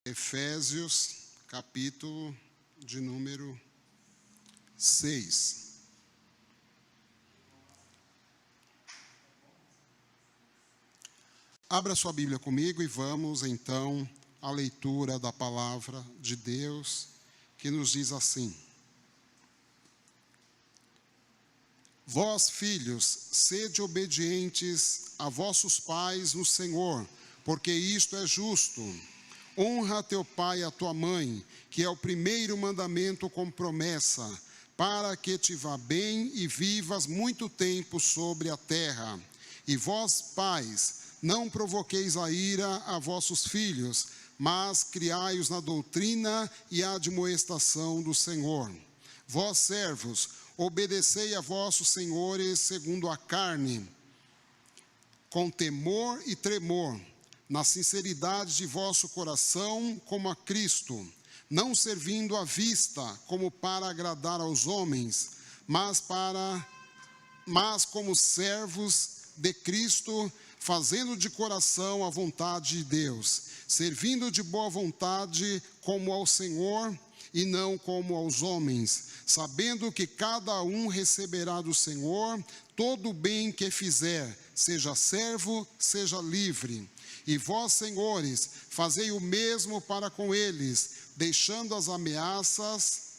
Efésios, capítulo de número 6. Abra sua Bíblia comigo e vamos então à leitura da palavra de Deus, que nos diz assim: Vós, filhos, sede obedientes a vossos pais no Senhor, porque isto é justo. Honra teu pai e a tua mãe, que é o primeiro mandamento com promessa, para que te vá bem e vivas muito tempo sobre a terra. E vós, pais, não provoqueis a ira a vossos filhos, mas criai-os na doutrina e admoestação do Senhor. Vós, servos, obedecei a vossos senhores segundo a carne, com temor e tremor, na sinceridade de vosso coração, como a Cristo, não servindo à vista, como para agradar aos homens, mas como servos de Cristo, fazendo de coração a vontade de Deus, servindo de boa vontade como ao Senhor e não como aos homens, sabendo que cada um receberá do Senhor todo o bem que fizer, seja servo, seja livre. E vós, senhores, fazei o mesmo para com eles, deixando as ameaças,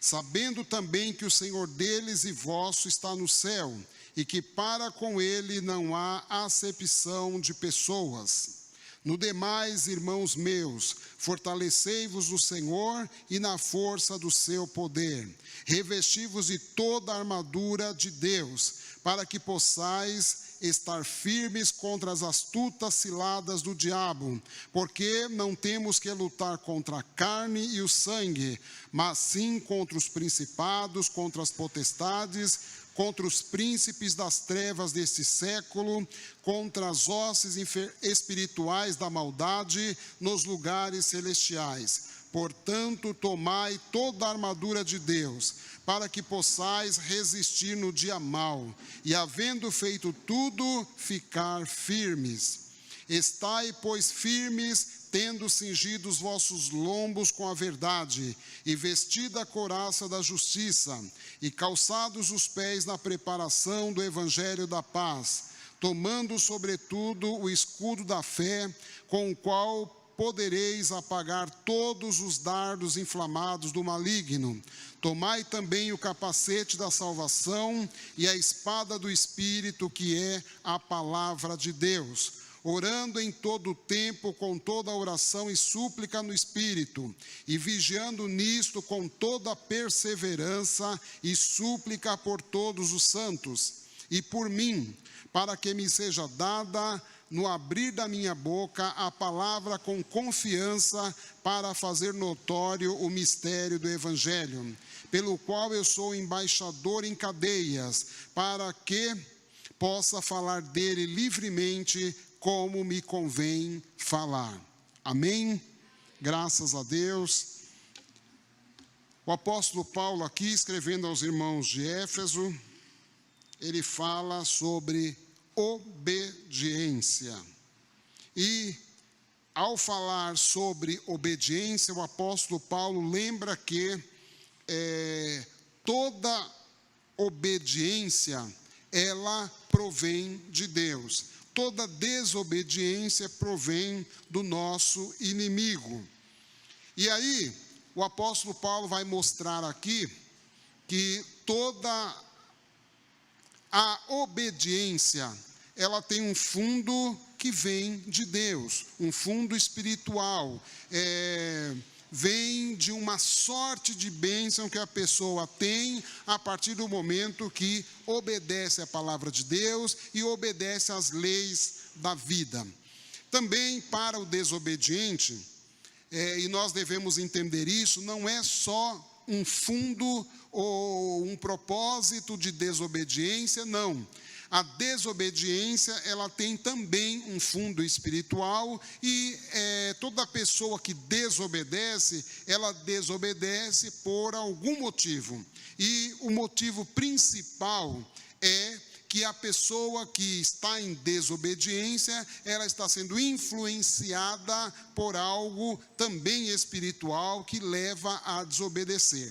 sabendo também que o Senhor deles e vosso está no céu, e que para com ele não há acepção de pessoas. No demais, irmãos meus, fortalecei-vos no Senhor e na força do seu poder. Revesti-vos de toda a armadura de Deus, para que possais estar firmes contra as astutas ciladas do diabo, porque não temos que lutar contra a carne e o sangue, mas sim contra os principados, contra as potestades, contra os príncipes das trevas deste século, contra as hostes espirituais da maldade nos lugares celestiais. Portanto, tomai toda a armadura de Deus, para que possais resistir no dia mau, e havendo feito tudo, ficar firmes. Estai, pois, firmes, tendo cingido os vossos lombos com a verdade, e vestida a couraça da justiça, e calçados os pés na preparação do evangelho da paz, tomando sobretudo o escudo da fé, com o qual podereis apagar todos os dardos inflamados do maligno. Tomai também o capacete da salvação e a espada do Espírito, que é a palavra de Deus, orando em todo o tempo com toda oração e súplica no Espírito, e vigiando nisto com toda perseverança e súplica por todos os santos, e por mim, para que me seja dada no abrir da minha boca a palavra com confiança, para fazer notório o mistério do Evangelho, pelo qual eu sou embaixador em cadeias, para que possa falar dele livremente, como me convém falar. Amém? Graças a Deus. O apóstolo Paulo aqui, escrevendo aos irmãos de Éfeso, ele fala sobre obediência. E ao falar sobre obediência, o apóstolo Paulo lembra que toda obediência, ela provém de Deus. Toda desobediência provém do nosso inimigo. E aí, o apóstolo Paulo vai mostrar aqui que toda a obediência, ela tem um fundo que vem de Deus, um fundo espiritual, vem de uma sorte de bênção que a pessoa tem a partir do momento que obedece à palavra de Deus e obedece às leis da vida. Também para o desobediente, e nós devemos entender isso, não é só um fundo ou um propósito de desobediência, não. A desobediência, ela tem também um fundo espiritual e toda pessoa que desobedece, ela desobedece por algum motivo. E o motivo principal é que a pessoa que está em desobediência, ela está sendo influenciada por algo também espiritual que leva a desobedecer.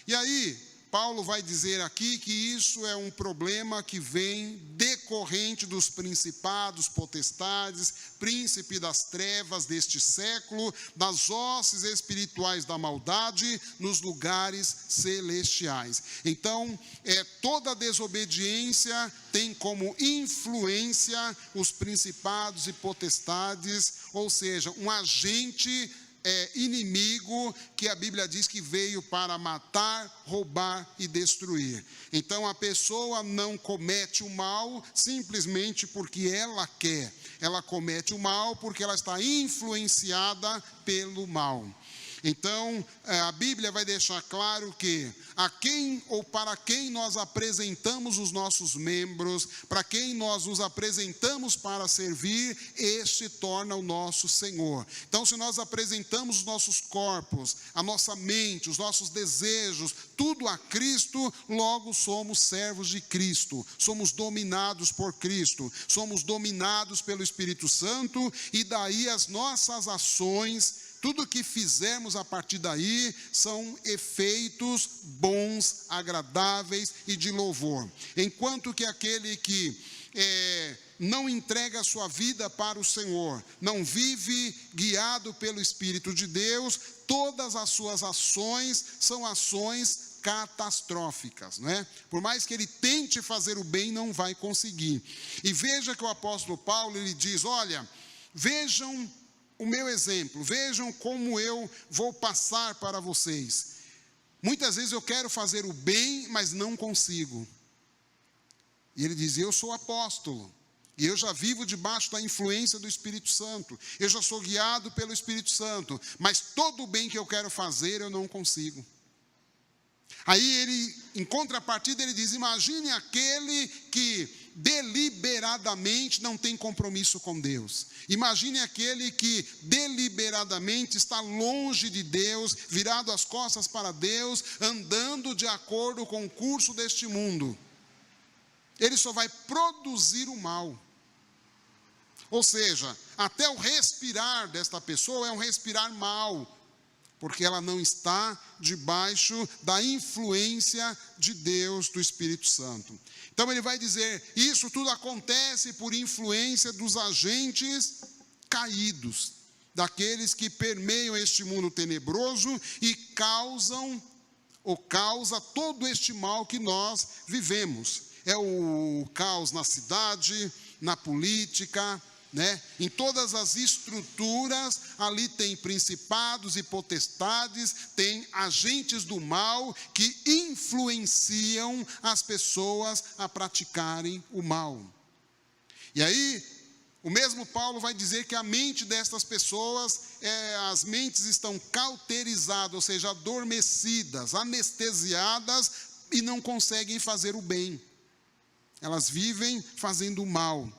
E aí, Paulo vai dizer aqui que isso é um problema que vem decorrente dos principados, potestades, príncipe das trevas deste século, das hostes espirituais da maldade nos lugares celestiais. Então, toda desobediência tem como influência os principados e potestades, ou seja, um agente inimigo que a Bíblia diz que veio para matar, roubar e destruir. Então a pessoa não comete o mal simplesmente porque ela quer. Ela comete o mal porque ela está influenciada pelo mal. Então, a Bíblia vai deixar claro que a quem ou para quem nós apresentamos os nossos membros, para quem nós nos apresentamos para servir, este torna o nosso Senhor. Então, se nós apresentamos os nossos corpos, a nossa mente, os nossos desejos, tudo a Cristo, logo somos servos de Cristo, somos dominados por Cristo, somos dominados pelo Espírito Santo, e daí as nossas ações, tudo que fizermos a partir daí são efeitos bons, agradáveis e de louvor. Enquanto que aquele que não entrega a sua vida para o Senhor, não vive guiado pelo Espírito de Deus, todas as suas ações são ações catastróficas, não é? Por mais que ele tente fazer o bem, não vai conseguir. E veja que o apóstolo Paulo, ele diz, olha, vejam o meu exemplo, vejam como eu vou passar para vocês. Muitas vezes eu quero fazer o bem, mas não consigo. E ele diz, eu sou apóstolo, e eu já vivo debaixo da influência do Espírito Santo, eu já sou guiado pelo Espírito Santo, mas todo o bem que eu quero fazer, eu não consigo. Aí ele, em contrapartida, ele diz, imagine aquele que deliberadamente não tem compromisso com Deus. Imagine aquele que deliberadamente está longe de Deus, virado as costas para Deus, andando de acordo com o curso deste mundo. Ele só vai produzir o mal. Ou seja, até o respirar desta pessoa é um respirar mal, porque ela não está debaixo da influência de Deus, do Espírito Santo. Então ele vai dizer, isso tudo acontece por influência dos agentes caídos, daqueles que permeiam este mundo tenebroso e causa todo este mal que nós vivemos. É o caos na cidade, na política, né? Em todas as estruturas, ali tem principados e potestades, tem agentes do mal que influenciam as pessoas a praticarem o mal. E aí, o mesmo Paulo vai dizer que a mente destas pessoas, as mentes estão cauterizadas, ou seja, adormecidas, anestesiadas e não conseguem fazer o bem. Elas vivem fazendo o mal.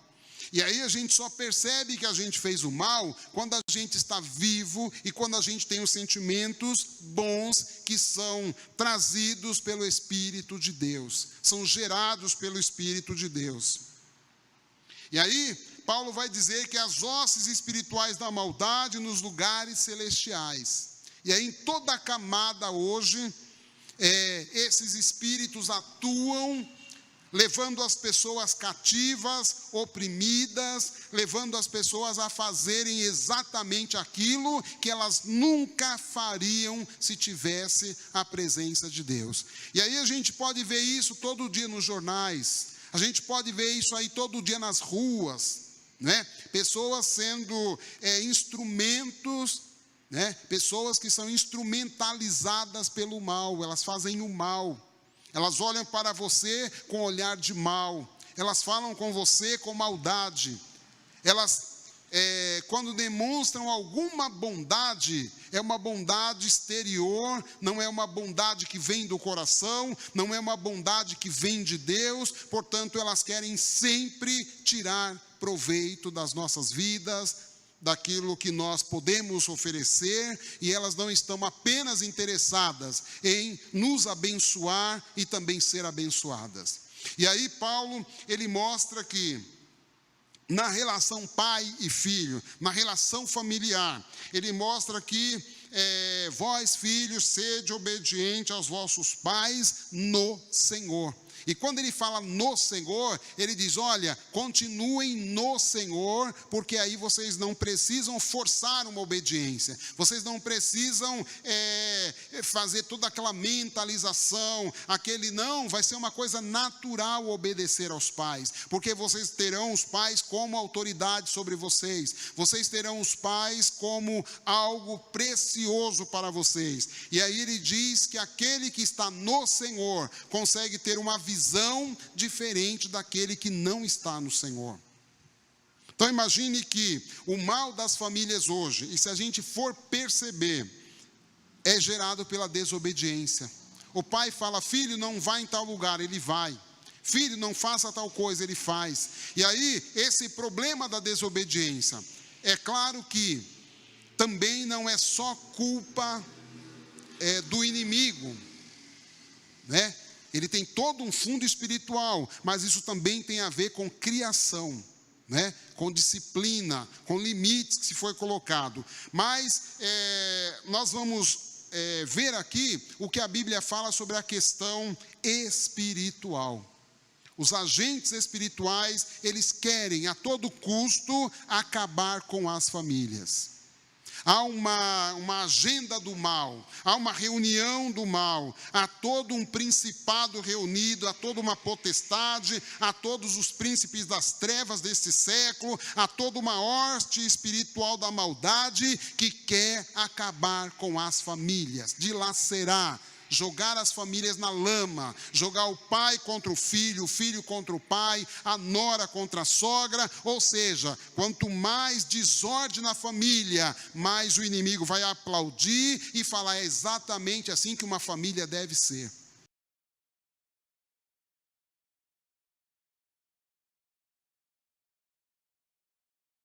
E aí a gente só percebe que a gente fez o mal quando a gente está vivo e quando a gente tem os sentimentos bons que são trazidos pelo Espírito de Deus, são gerados pelo Espírito de Deus. E aí Paulo vai dizer que as hostes espirituais da maldade nos lugares celestiais. E aí em toda a camada hoje, esses espíritos atuam, levando as pessoas cativas, oprimidas, levando as pessoas a fazerem exatamente aquilo que elas nunca fariam se tivesse a presença de Deus. E aí a gente pode ver isso todo dia nos jornais, a gente pode ver isso aí todo dia nas ruas, né? Pessoas sendo instrumentos, né? Pessoas que são instrumentalizadas pelo mal, elas fazem o mal. Elas olham para você com olhar de mal, elas falam com você com maldade, elas, quando demonstram alguma bondade, é uma bondade exterior, não é uma bondade que vem do coração, não é uma bondade que vem de Deus, portanto elas querem sempre tirar proveito das nossas vidas, daquilo que nós podemos oferecer, e elas não estão apenas interessadas em nos abençoar e também ser abençoadas. E aí Paulo, ele mostra que na relação pai e filho, na relação familiar, ele mostra que vós, filhos, sede obediente aos vossos pais no Senhor. E quando ele fala no Senhor, ele diz, olha, continuem no Senhor, porque aí vocês não precisam forçar uma obediência. Vocês não precisam fazer toda aquela mentalização, vai ser uma coisa natural obedecer aos pais. Porque vocês terão os pais como autoridade sobre vocês. Vocês terão os pais como algo precioso para vocês. E aí ele diz que aquele que está no Senhor consegue ter uma visão diferente daquele que não está no Senhor. Então imagine que o mal das famílias hoje, e se a gente for perceber, é gerado pela desobediência. O pai fala, filho, não vá em tal lugar, ele vai. Filho, não faça tal coisa, ele faz. E aí, esse problema da desobediência, é claro que também não é só culpa do inimigo, né? Ele tem todo um fundo espiritual, mas isso também tem a ver com criação, né? Com disciplina, com limites que se foi colocado. Mas nós vamos ver aqui o que a Bíblia fala sobre a questão espiritual. Os agentes espirituais, eles querem a todo custo acabar com as famílias. Há uma agenda do mal, há uma reunião do mal, há todo um principado reunido, há toda uma potestade, há todos os príncipes das trevas deste século, há toda uma hoste espiritual da maldade que quer acabar com as famílias, dilacerar, jogar as famílias na lama, jogar o pai contra o filho contra o pai, a nora contra a sogra, ou seja, quanto mais desordem na família, mais o inimigo vai aplaudir e falar, é exatamente assim que uma família deve ser.